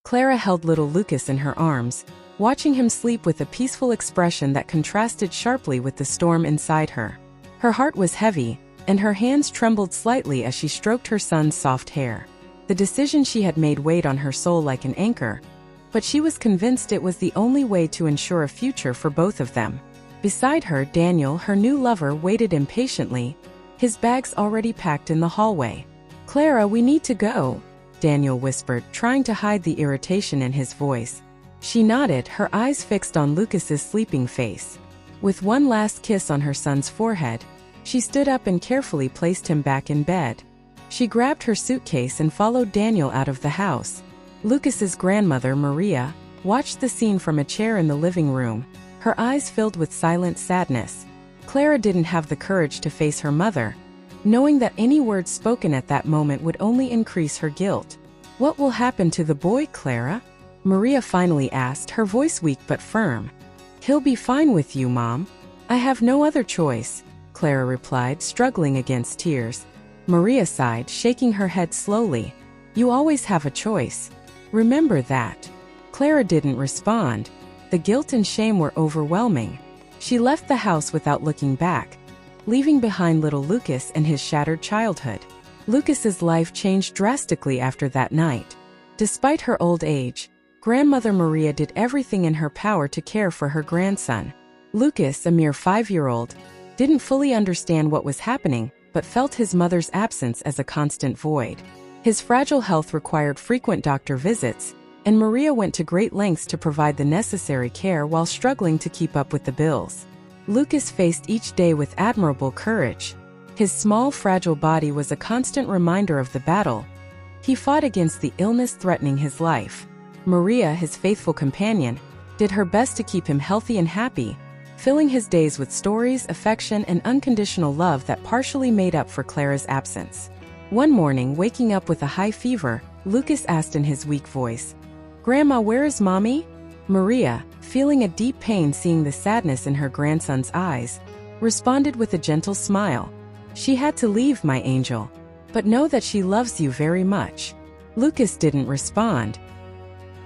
Clara held little Lucas in her arms, watching him sleep with a peaceful expression that contrasted sharply with the storm inside her. Her heart was heavy, and her hands trembled slightly as she stroked her son's soft hair. The decision she had made weighed on her soul like an anchor, but she was convinced it was the only way to ensure a future for both of them. Beside her, Daniel, her new lover, waited impatiently, his bags already packed in the hallway. "Clara, we need to go," Daniel whispered, trying to hide the irritation in his voice. She nodded, her eyes fixed on Lucas's sleeping face. With one last kiss on her son's forehead, she stood up and carefully placed him back in bed. She grabbed her suitcase and followed Daniel out of the house. Lucas's grandmother, Maria, watched the scene from a chair in the living room, her eyes filled with silent sadness. Clara didn't have the courage to face her mother, knowing that any words spoken at that moment would only increase her guilt. "What will happen to the boy, Clara?" Maria finally asked, her voice weak but firm. "He'll be fine with you, Mom. I have no other choice," Clara replied, struggling against tears. Maria sighed, shaking her head slowly. "You always have a choice. Remember that." Clara didn't respond. The guilt and shame were overwhelming. She left the house without looking back, leaving behind little Lucas and his shattered childhood. Lucas's life changed drastically after that night. Despite her old age, Grandmother Maria did everything in her power to care for her grandson. Lucas, a mere 5-year-old, didn't fully understand what was happening, but felt his mother's absence as a constant void. His fragile health required frequent doctor visits, and Maria went to great lengths to provide the necessary care while struggling to keep up with the bills. Lucas faced each day with admirable courage. His small, fragile body was a constant reminder of the battle. He fought against the illness threatening his life. Maria, his faithful companion, did her best to keep him healthy and happy, filling his days with stories, affection, and unconditional love that partially made up for Clara's absence. One morning, waking up with a high fever, Lucas asked in his weak voice, "Grandma, where is Mommy?" Maria, feeling a deep pain seeing the sadness in her grandson's eyes, responded with a gentle smile. "She had to leave, my angel. But know that she loves you very much." Lucas didn't respond.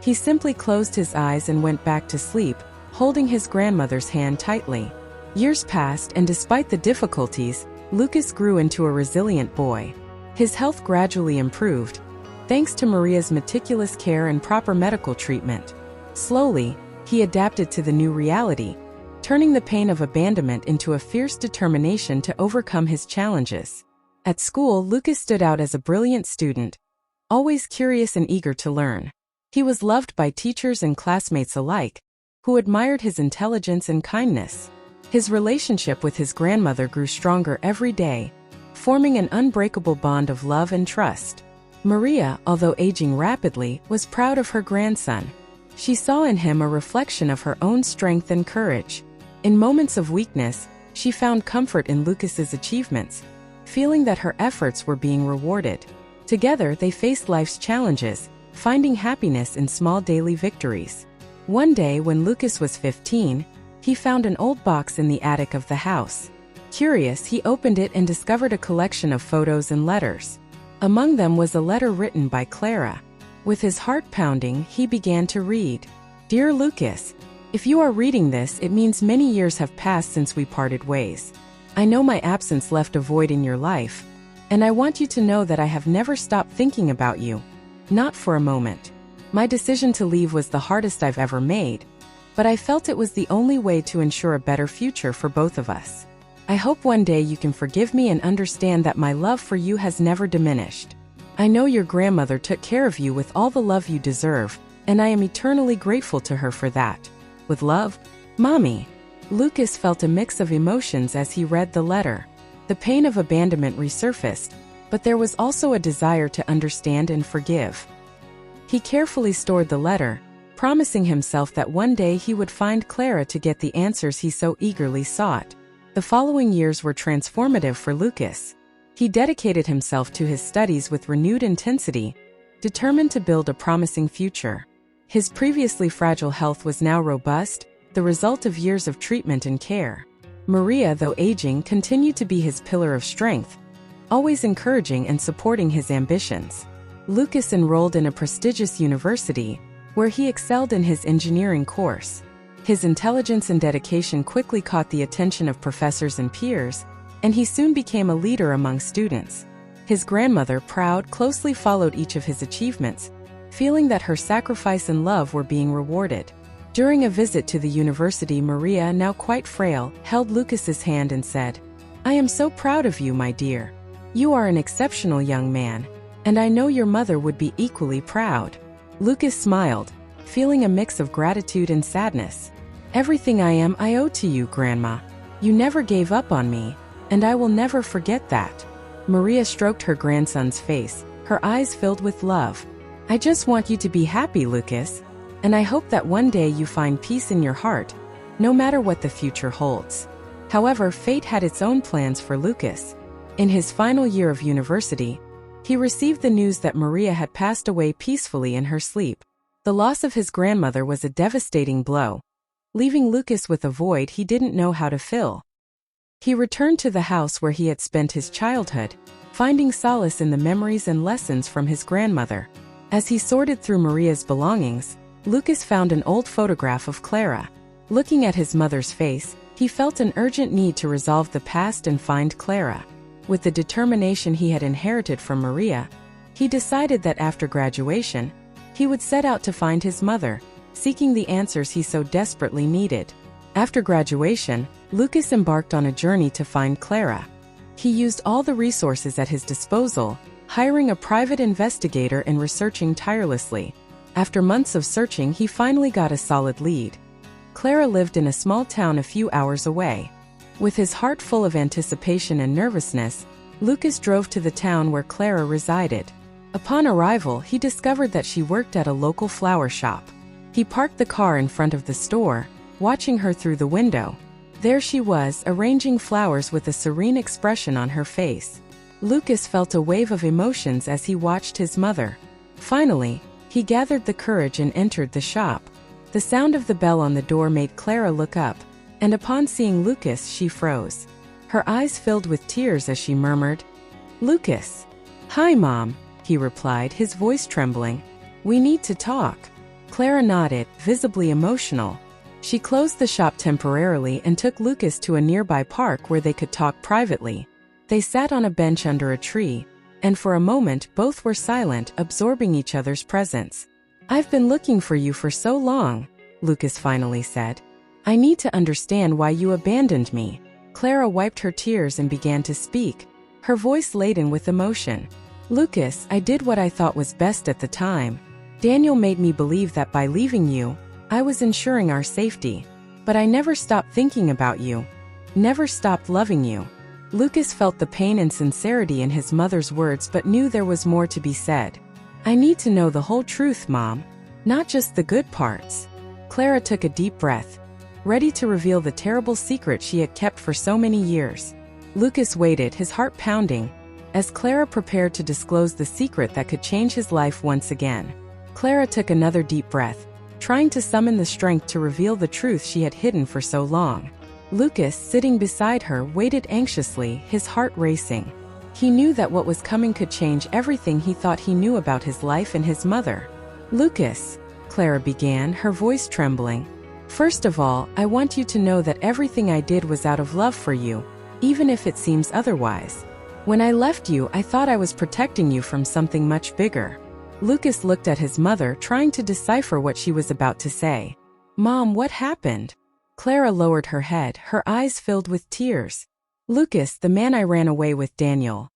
He simply closed his eyes and went back to sleep, holding his grandmother's hand tightly. Years passed, and despite the difficulties, Lucas grew into a resilient boy. His health gradually improved, thanks to Maria's meticulous care and proper medical treatment. Slowly, he adapted to the new reality, turning the pain of abandonment into a fierce determination to overcome his challenges. At school, Lucas stood out as a brilliant student, always curious and eager to learn. He was loved by teachers and classmates alike, who admired his intelligence and kindness. His relationship with his grandmother grew stronger every day, forming an unbreakable bond of love and trust. Maria, although aging rapidly, was proud of her grandson. She saw in him a reflection of her own strength and courage. In moments of weakness, she found comfort in Lucas's achievements, feeling that her efforts were being rewarded. Together, they faced life's challenges, finding happiness in small daily victories. One day, when Lucas was 15, he found an old box in the attic of the house. Curious, he opened it and discovered a collection of photos and letters. Among them was a letter written by Clara. With his heart pounding, he began to read. "Dear Lucas, if you are reading this, it means many years have passed since we parted ways. I know my absence left a void in your life, and I want you to know that I have never stopped thinking about you. Not for a moment. My decision to leave was the hardest I've ever made, but I felt it was the only way to ensure a better future for both of us. I hope one day you can forgive me and understand that my love for you has never diminished. I know your grandmother took care of you with all the love you deserve, and I am eternally grateful to her for that. With love, Mommy." Lucas felt a mix of emotions as he read the letter. The pain of abandonment resurfaced, but there was also a desire to understand and forgive. He carefully stored the letter, promising himself that one day he would find Clara to get the answers he so eagerly sought. The following years were transformative for Lucas. He dedicated himself to his studies with renewed intensity, determined to build a promising future. His previously fragile health was now robust, the result of years of treatment and care. Maria, though aging, continued to be his pillar of strength, always encouraging and supporting his ambitions. Lucas enrolled in a prestigious university, where he excelled in his engineering course. His intelligence and dedication quickly caught the attention of professors and peers, and he soon became a leader among students. His grandmother, proud, closely followed each of his achievements, feeling that her sacrifice and love were being rewarded. During a visit to the university, Maria, now quite frail, held Lucas's hand and said, "I am so proud of you, my dear. You are an exceptional young man, and I know your mother would be equally proud." Lucas smiled, feeling a mix of gratitude and sadness. "Everything I am, I owe to you, Grandma. You never gave up on me, and I will never forget that." Maria stroked her grandson's face, her eyes filled with love. "I just want you to be happy, Lucas, and I hope that one day you find peace in your heart, no matter what the future holds." However, fate had its own plans for Lucas. In his final year of university, he received the news that Maria had passed away peacefully in her sleep. The loss of his grandmother was a devastating blow, leaving Lucas with a void he didn't know how to fill. He returned to the house where he had spent his childhood, finding solace in the memories and lessons from his grandmother. As he sorted through Maria's belongings, Lucas found an old photograph of Clara. Looking at his mother's face, he felt an urgent need to resolve the past and find Clara. With the determination he had inherited from Maria, he decided that after graduation, he would set out to find his mother, seeking the answers he so desperately needed. After graduation, Lucas embarked on a journey to find Clara. He used all the resources at his disposal, hiring a private investigator and researching tirelessly. After months of searching, he finally got a solid lead. Clara lived in a small town a few hours away. With his heart full of anticipation and nervousness, Lucas drove to the town where Clara resided. Upon arrival, he discovered that she worked at a local flower shop. He parked the car in front of the store, watching her through the window. There she was, arranging flowers with a serene expression on her face. Lucas felt a wave of emotions as he watched his mother. Finally, he gathered the courage and entered the shop. The sound of the bell on the door made Clara look up, and upon seeing Lucas, she froze. Her eyes filled with tears as she murmured, "Lucas." "Hi, Mom," he replied, his voice trembling. "We need to talk." Clara nodded, visibly emotional. She closed the shop temporarily and took Lucas to a nearby park where they could talk privately. They sat on a bench under a tree, and for a moment both were silent, absorbing each other's presence. "I've been looking for you for so long," Lucas finally said. "I need to understand why you abandoned me." Clara wiped her tears and began to speak, her voice laden with emotion. "Lucas, I did what I thought was best at the time. Daniel made me believe that by leaving you, I was ensuring our safety. But I never stopped thinking about you. Never stopped loving you." Lucas felt the pain and sincerity in his mother's words but knew there was more to be said. "I need to know the whole truth, Mom. Not just the good parts." Clara took a deep breath, ready to reveal the terrible secret she had kept for so many years. Lucas waited, his heart pounding, as Clara prepared to disclose the secret that could change his life once again. Clara took another deep breath, trying to summon the strength to reveal the truth she had hidden for so long. Lucas, sitting beside her, waited anxiously, his heart racing. He knew that what was coming could change everything he thought he knew about his life and his mother. "Lucas," Clara began, her voice trembling. "First of all, I want you to know that everything I did was out of love for you, even if it seems otherwise. When I left you, I thought I was protecting you from something much bigger." Lucas looked at his mother, trying to decipher what she was about to say. "Mom, what happened?" Clara lowered her head, her eyes filled with tears. "Lucas, the man I ran away with, Daniel.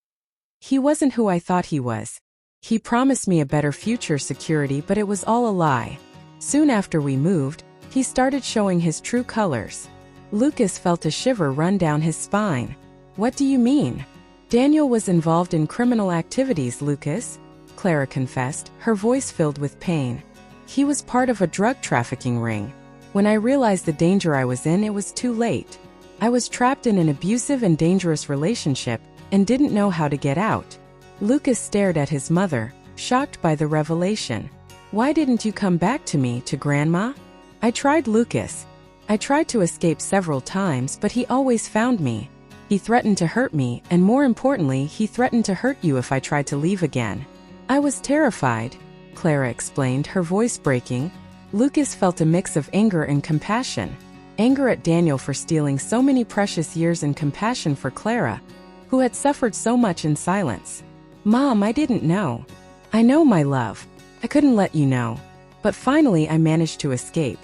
He wasn't who I thought he was. He promised me a better future security, but it was all a lie. Soon after we moved, he started showing his true colors." Lucas felt a shiver run down his spine. "What do you mean?" "Daniel was involved in criminal activities, Lucas," Clara confessed, her voice filled with pain. "He was part of a drug trafficking ring. When I realized the danger I was in, it was too late. I was trapped in an abusive and dangerous relationship and didn't know how to get out." Lucas stared at his mother, shocked by the revelation. "Why didn't you come back to me, to Grandma?" "I tried, Lucas. I tried to escape several times, but he always found me. He threatened to hurt me, and more importantly, he threatened to hurt you if I tried to leave again. I was terrified." Clara explained, her voice breaking. Lucas felt a mix of anger and compassion. Anger at Daniel for stealing so many precious years and compassion for Clara, who had suffered so much in silence. "Mom, I didn't know. I know, my love. I couldn't let you know. But finally I managed to escape.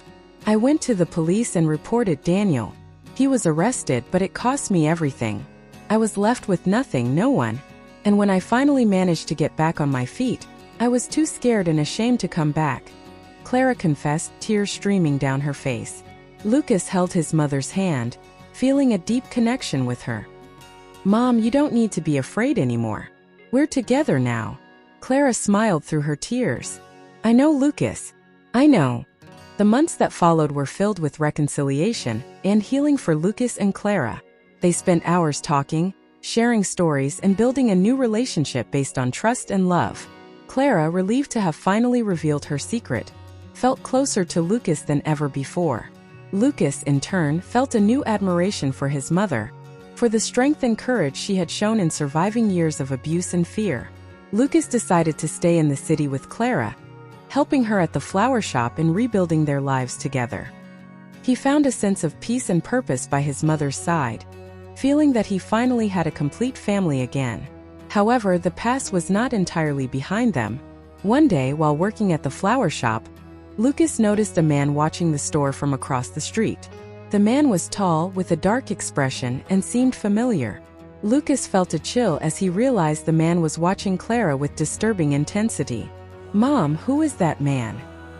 I went to the police and reported Daniel. He was arrested, but it cost me everything. I was left with nothing, no one. And when I finally managed to get back on my feet, I was too scared and ashamed to come back," Clara confessed, tears streaming down her face. Lucas held his mother's hand, feeling a deep connection with her. "Mom, you don't need to be afraid anymore. We're together now." Clara smiled through her tears. "I know, Lucas. I know." The months that followed were filled with reconciliation and healing for Lucas and Clara. They spent hours talking, sharing stories, and building a new relationship based on trust and love. Clara, relieved to have finally revealed her secret, felt closer to Lucas than ever before. Lucas, in turn, felt a new admiration for his mother, for the strength and courage she had shown in surviving years of abuse and fear. Lucas decided to stay in the city with Clara, helping her at the flower shop and rebuilding their lives together. He found a sense of peace and purpose by his mother's side, feeling that he finally had a complete family again. However, the past was not entirely behind them. One day, while working at the flower shop, Lucas noticed a man watching the store from across the street. The man was tall, with a dark expression, and seemed familiar. Lucas felt a chill as he realized the man was watching Clara with disturbing intensity. "Mom, who is that man?"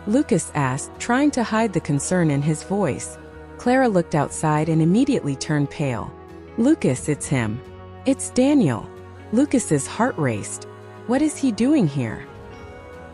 Lucas asked, trying to hide the concern in his voice. Clara looked outside and immediately turned pale. "Lucas, it's him. It's Daniel." Lucas's heart raced. "What is he doing here?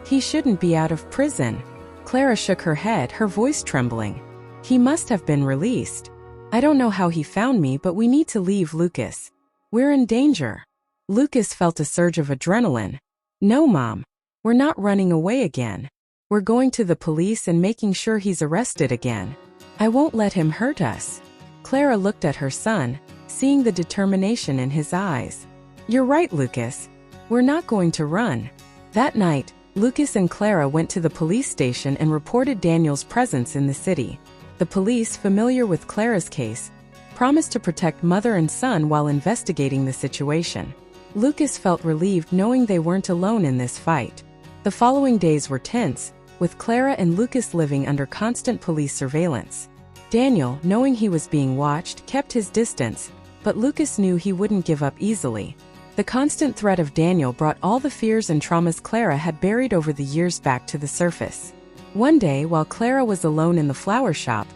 He shouldn't be out of prison." Clara shook her head, her voice trembling. "He must have been released. I don't know how he found me, but we need to leave, Lucas. We're in danger." Lucas felt a surge of adrenaline. "No, Mom. We're not running away again. We're going to the police and making sure he's arrested again. I won't let him hurt us." Clara looked at her son, seeing the determination in his eyes. "You're right, Lucas. We're not going to run." That night, Lucas and Clara went to the police station and reported Daniel's presence in the city. The police, familiar with Clara's case, promised to protect mother and son while investigating the situation. Lucas felt relieved knowing they weren't alone in this fight. The following days were tense, with Clara and Lucas living under constant police surveillance. Daniel, knowing he was being watched, kept his distance, but Lucas knew he wouldn't give up easily. The constant threat of Daniel brought all the fears and traumas Clara had buried over the years back to the surface. One day, while Clara was alone in the flower shop,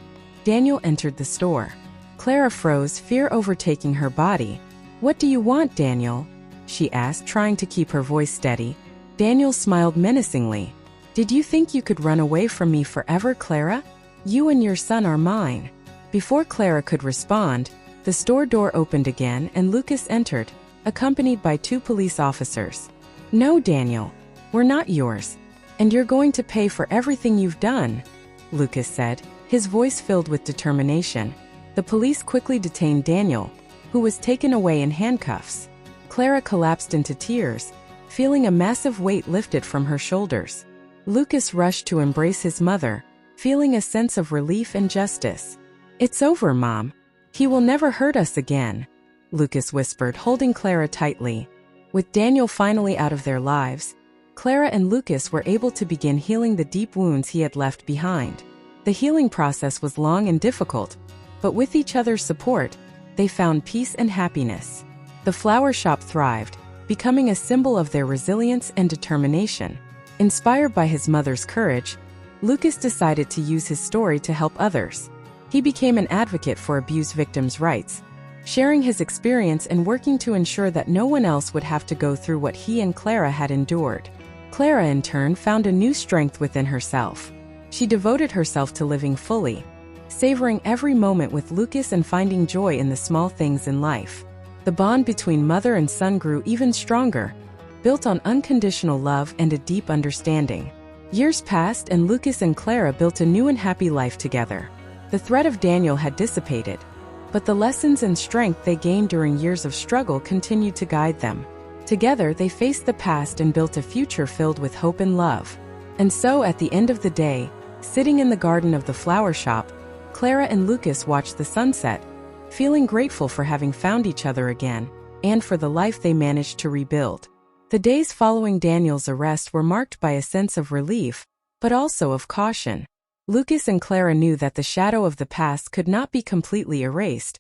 Daniel entered the store. Clara froze, fear overtaking her body. "What do you want, Daniel?" she asked, trying to keep her voice steady. Daniel smiled menacingly. "Did you think you could run away from me forever, Clara? You and your son are mine." Before Clara could respond, the store door opened again and Lucas entered, accompanied by 2 police officers. "No, Daniel. We're not yours. And you're going to pay for everything you've done," Lucas said, his voice filled with determination. The police quickly detained Daniel, who was taken away in handcuffs. Clara collapsed into tears, feeling a massive weight lifted from her shoulders. Lucas rushed to embrace his mother, feeling a sense of relief and justice. "It's over, Mom. He will never hurt us again," Lucas whispered, holding Clara tightly. With Daniel finally out of their lives, Clara and Lucas were able to begin healing the deep wounds he had left behind. The healing process was long and difficult, but with each other's support, they found peace and happiness. The flower shop thrived, becoming a symbol of their resilience and determination. Inspired by his mother's courage, Lucas decided to use his story to help others. He became an advocate for abuse victims' rights, sharing his experience and working to ensure that no one else would have to go through what he and Clara had endured. Clara, in turn, found a new strength within herself. She devoted herself to living fully, savoring every moment with Lucas and finding joy in the small things in life. The bond between mother and son grew even stronger, built on unconditional love and a deep understanding. Years passed and Lucas and Clara built a new and happy life together. The threat of Daniel had dissipated, but the lessons and strength they gained during years of struggle continued to guide them. Together, they faced the past and built a future filled with hope and love. And so at the end of the day, sitting in the garden of the flower shop, Clara and Lucas watched the sunset, feeling grateful for having found each other again, and for the life they managed to rebuild. The days following Daniel's arrest were marked by a sense of relief, but also of caution. Lucas and Clara knew that the shadow of the past could not be completely erased,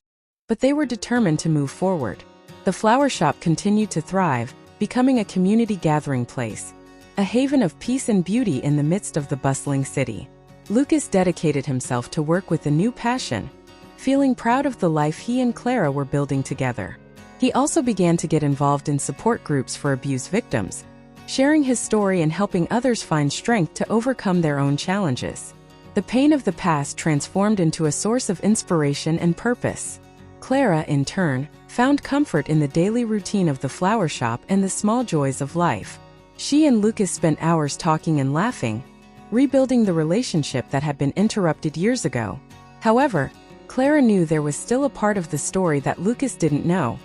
but they were determined to move forward. The flower shop continued to thrive, becoming a community gathering place, a haven of peace and beauty in the midst of the bustling city. Lucas dedicated himself to work with a new passion, feeling proud of the life he and Clara were building together. He also began to get involved in support groups for abuse victims, sharing his story and helping others find strength to overcome their own challenges. The pain of the past transformed into a source of inspiration and purpose. Clara, in turn, found comfort in the daily routine of the flower shop and the small joys of life. She and Lucas spent hours talking and laughing, rebuilding the relationship that had been interrupted years ago. However, Clara knew there was still a part of the story that Lucas didn't know,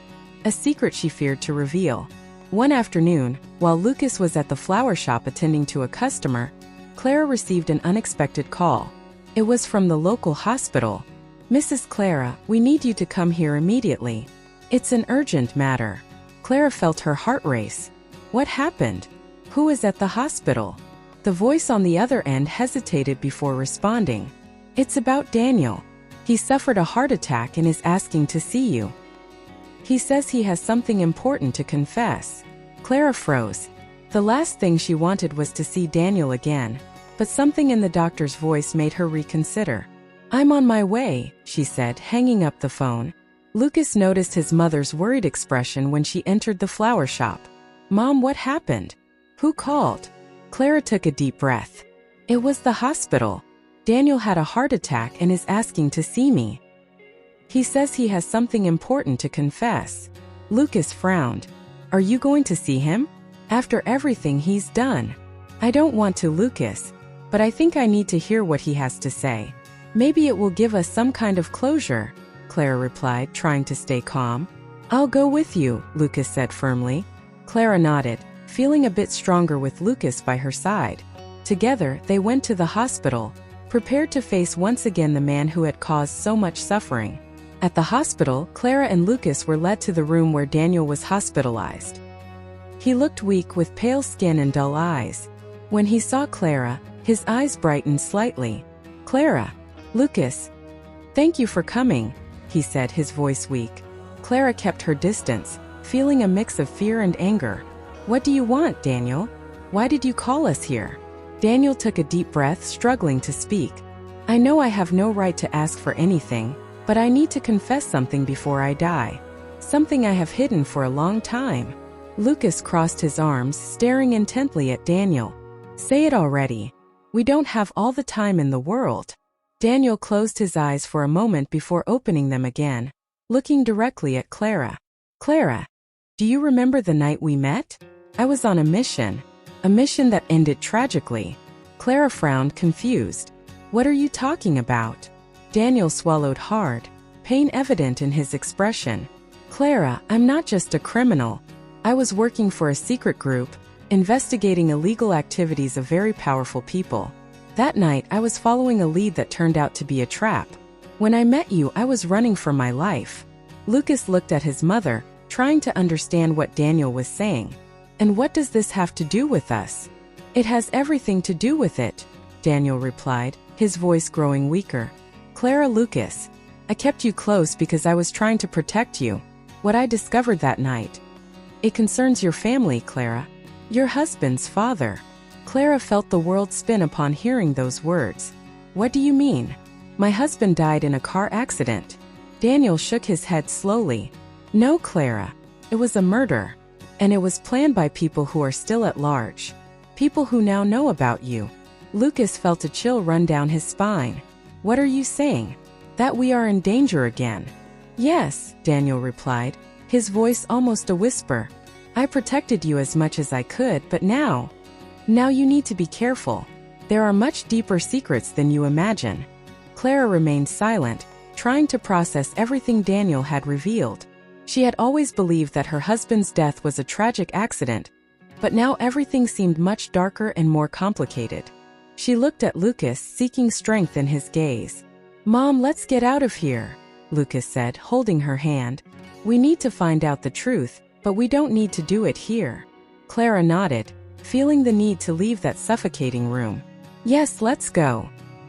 a secret she feared to reveal. One afternoon, while Lucas was at the flower shop attending to a customer, Clara received an unexpected call. It was from the local hospital. "Mrs. Clara, we need you to come here immediately. It's an urgent matter." Clara felt her heart race. What happened? Who is at the hospital? The voice on the other end hesitated before responding. "It's about Daniel. He suffered a heart attack and is asking to see you. He says he has something important to confess." Clara froze. The last thing she wanted was to see Daniel again, but something in the doctor's voice made her reconsider. "I'm on my way," she said, hanging up the phone. Lucas noticed his mother's worried expression when she entered the flower shop. "Mom, what happened? Who called?" Clara took a deep breath. "It was the hospital. Daniel had a heart attack and is asking to see me. He says he has something important to confess." Lucas frowned. "Are you going to see him? After everything he's done?" "I don't want to, Lucas, but I think I need to hear what he has to say. Maybe it will give us some kind of closure," Clara replied, trying to stay calm. "I'll go with you," Lucas said firmly. Clara nodded, feeling a bit stronger with Lucas by her side. Together, they went to the hospital, prepared to face once again the man who had caused so much suffering. At the hospital, Clara and Lucas were led to the room where Daniel was hospitalized. He looked weak with pale skin and dull eyes. When he saw Clara, his eyes brightened slightly. "Clara." "Lucas. Thank you for coming," he said, his voice weak. Clara kept her distance, feeling a mix of fear and anger. "What do you want, Daniel? Why did you call us here?" Daniel took a deep breath, struggling to speak. "I know I have no right to ask for anything, but I need to confess something before I die. Something I have hidden for a long time." Lucas crossed his arms, staring intently at Daniel. "Say it already. We don't have all the time in the world." Daniel closed his eyes for a moment before opening them again, looking directly at Clara. "Clara, do you remember the night we met? I was on a mission that ended tragically." Clara frowned, confused. "What are you talking about?" Daniel swallowed hard, pain evident in his expression. "Clara, I'm not just a criminal. I was working for a secret group, investigating illegal activities of very powerful people. That night, I was following a lead that turned out to be a trap. When I met you, I was running for my life." Lucas looked at his mother, trying to understand what Daniel was saying. "And what does this have to do with us?" "It has everything to do with it," Daniel replied, his voice growing weaker. "Clara, Lucas, I kept you close because I was trying to protect you. What I discovered that night. It concerns your family, Clara. Your husband's father." Clara felt the world spin upon hearing those words. "What do you mean?" "My husband died in a car accident." Daniel shook his head slowly. "No, Clara. It was a murder. And it was planned by people who are still at large. People who now know about you." Lucas felt a chill run down his spine. "What are you saying? That we are in danger again?" "Yes," Daniel replied, his voice almost a whisper. "I protected you as much as I could, but now you need to be careful. There are much deeper secrets than you imagine." Clara remained silent, trying to process everything Daniel had revealed. She had always believed that her husband's death was a tragic accident, But now everything seemed much darker and more complicated. She looked at Lucas, seeking strength in his gaze. "Mom, let's get out of here," Lucas said, holding her hand. "We need to find out the truth, but we don't need to do it here." Clara nodded, feeling the need to leave that suffocating room. "Yes, let's go."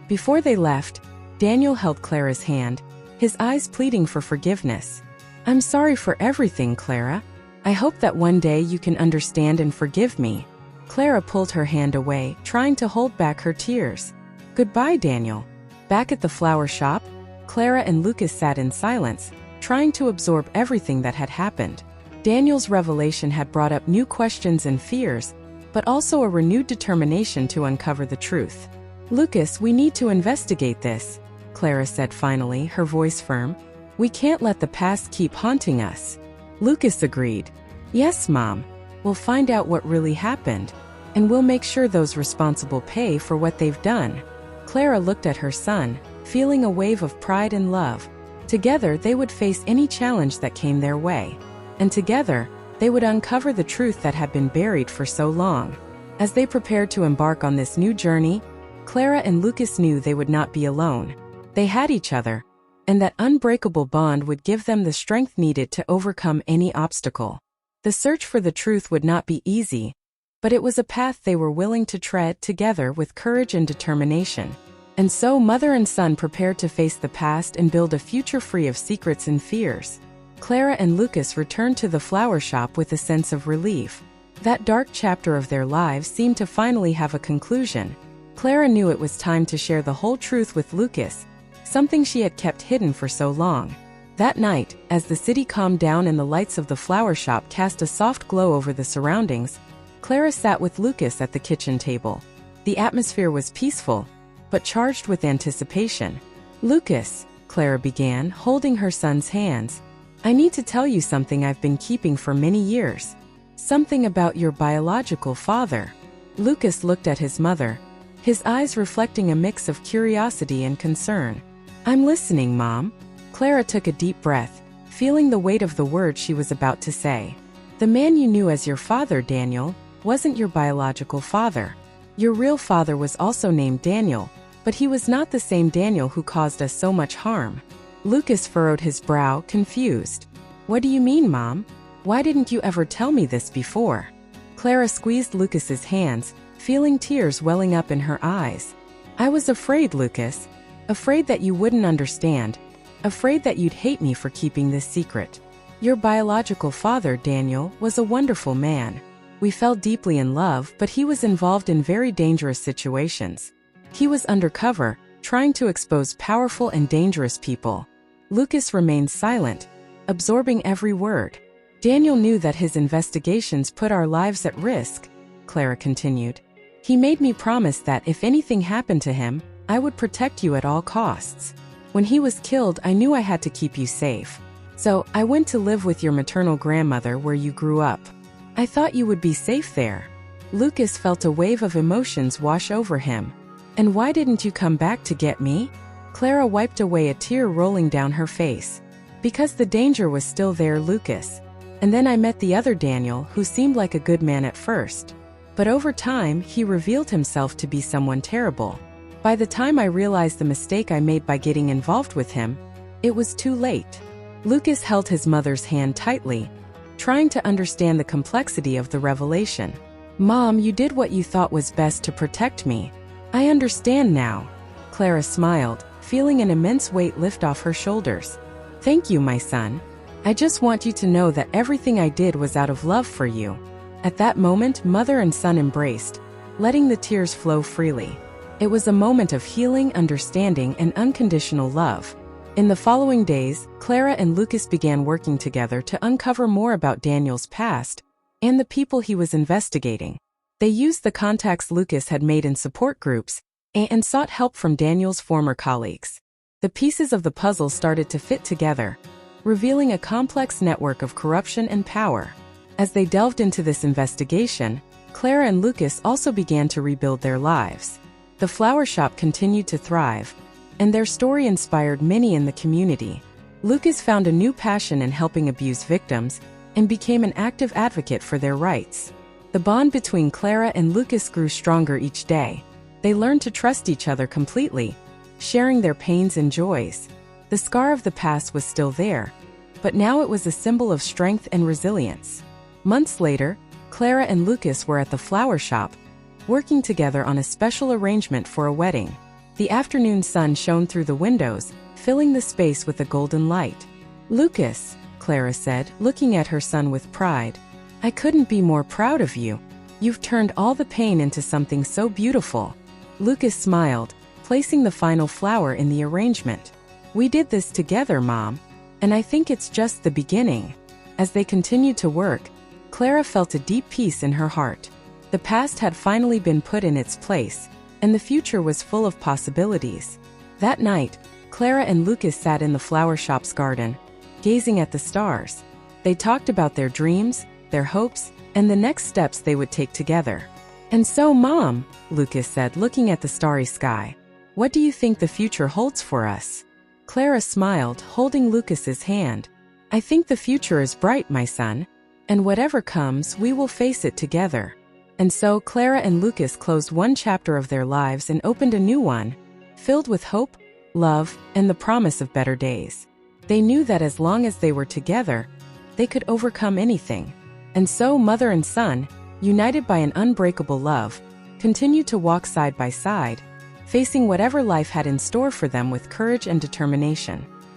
Before they left, Daniel held Clara's hand, his eyes pleading for forgiveness. "I'm sorry for everything, Clara. I hope that one day you can understand and forgive me." Clara pulled her hand away, trying to hold back her tears. "Goodbye, Daniel." Back at the flower shop, Clara and Lucas sat in silence, trying to absorb everything that had happened. Daniel's revelation had brought up new questions and fears, but also a renewed determination to uncover the truth. "Lucas, we need to investigate this," Clara said finally, her voice firm. "We can't let the past keep haunting us." Lucas agreed. "Yes, Mom. We'll find out what really happened, and we'll make sure those responsible pay for what they've done." Clara looked at her son, feeling a wave of pride and love. Together, they would face any challenge that came their way. And together, they would uncover the truth that had been buried for so long. As they prepared to embark on this new journey, Clara and Lucas knew they would not be alone. They had each other, and that unbreakable bond would give them the strength needed to overcome any obstacle. The search for the truth would not be easy, but it was a path they were willing to tread together with courage and determination. And so mother and son prepared to face the past and build a future free of secrets and fears. Clara and Lucas returned to the flower shop with a sense of relief. That dark chapter of their lives seemed to finally have a conclusion. Clara knew it was time to share the whole truth with Lucas, something she had kept hidden for so long. That night, as the city calmed down and the lights of the flower shop cast a soft glow over the surroundings, Clara sat with Lucas at the kitchen table. The atmosphere was peaceful, but charged with anticipation. "Lucas," Clara began, holding her son's hands, "I need to tell you something I've been keeping for many years. Something about your biological father." Lucas looked at his mother, his eyes reflecting a mix of curiosity and concern. "I'm listening, Mom." Clara took a deep breath, feeling the weight of the words she was about to say. "The man you knew as your father, Daniel, wasn't your biological father. Your real father was also named Daniel, but he was not the same Daniel who caused us so much harm." Lucas furrowed his brow, confused. "What do you mean, Mom? Why didn't you ever tell me this before?" Clara squeezed Lucas's hands, feeling tears welling up in her eyes. "I was afraid, Lucas. Afraid that you wouldn't understand. Afraid that you'd hate me for keeping this secret. Your biological father, Daniel, was a wonderful man. We fell deeply in love, but he was involved in very dangerous situations. He was undercover, trying to expose powerful and dangerous people." Lucas remained silent, absorbing every word. "Daniel knew that his investigations put our lives at risk," Clara continued. "He made me promise that if anything happened to him, I would protect you at all costs. When he was killed, I knew I had to keep you safe. So, I went to live with your maternal grandmother where you grew up. I thought you would be safe there." Lucas felt a wave of emotions wash over him. "And why didn't you come back to get me?" Clara wiped away a tear rolling down her face. "Because the danger was still there, Lucas. And then I met the other Daniel, who seemed like a good man at first. But over time, he revealed himself to be someone terrible. By the time I realized the mistake I made by getting involved with him, it was too late." Lucas held his mother's hand tightly, trying to understand the complexity of the revelation. "Mom, you did what you thought was best to protect me. I understand now." Clara smiled, feeling an immense weight lift off her shoulders. "Thank you, my son. I just want you to know that everything I did was out of love for you." At that moment, mother and son embraced, letting the tears flow freely. It was a moment of healing, understanding, and unconditional love. In the following days, Clara and Lucas began working together to uncover more about Daniel's past and the people he was investigating. They used the contacts Lucas had made in support groups and sought help from Daniel's former colleagues. The pieces of the puzzle started to fit together, revealing a complex network of corruption and power. As they delved into this investigation, Clara and Lucas also began to rebuild their lives. The flower shop continued to thrive, and their story inspired many in the community. Lucas found a new passion in helping abuse victims and became an active advocate for their rights. The bond between Clara and Lucas grew stronger each day. They learned to trust each other completely, sharing their pains and joys. The scar of the past was still there, but now it was a symbol of strength and resilience. Months later, Clara and Lucas were at the flower shop, working together on a special arrangement for a wedding. The afternoon sun shone through the windows, filling the space with a golden light. "Lucas," Clara said, looking at her son with pride, "I couldn't be more proud of you. You've turned all the pain into something so beautiful." Lucas smiled, placing the final flower in the arrangement. "We did this together, Mom, and I think it's just the beginning." As they continued to work, Clara felt a deep peace in her heart. The past had finally been put in its place, and the future was full of possibilities. That night, Clara and Lucas sat in the flower shop's garden, gazing at the stars. They talked about their dreams, their hopes, and the next steps they would take together. "And so, Mom," Lucas said, looking at the starry sky, "what do you think the future holds for us?" Clara smiled, holding Lucas's hand. "I think the future is bright, my son, and whatever comes, we will face it together." And so Clara and Lucas closed one chapter of their lives and opened a new one, filled with hope, love, and the promise of better days. They knew that as long as they were together, they could overcome anything. And so mother and son, united by an unbreakable love, continued to walk side by side, facing whatever life had in store for them with courage and determination.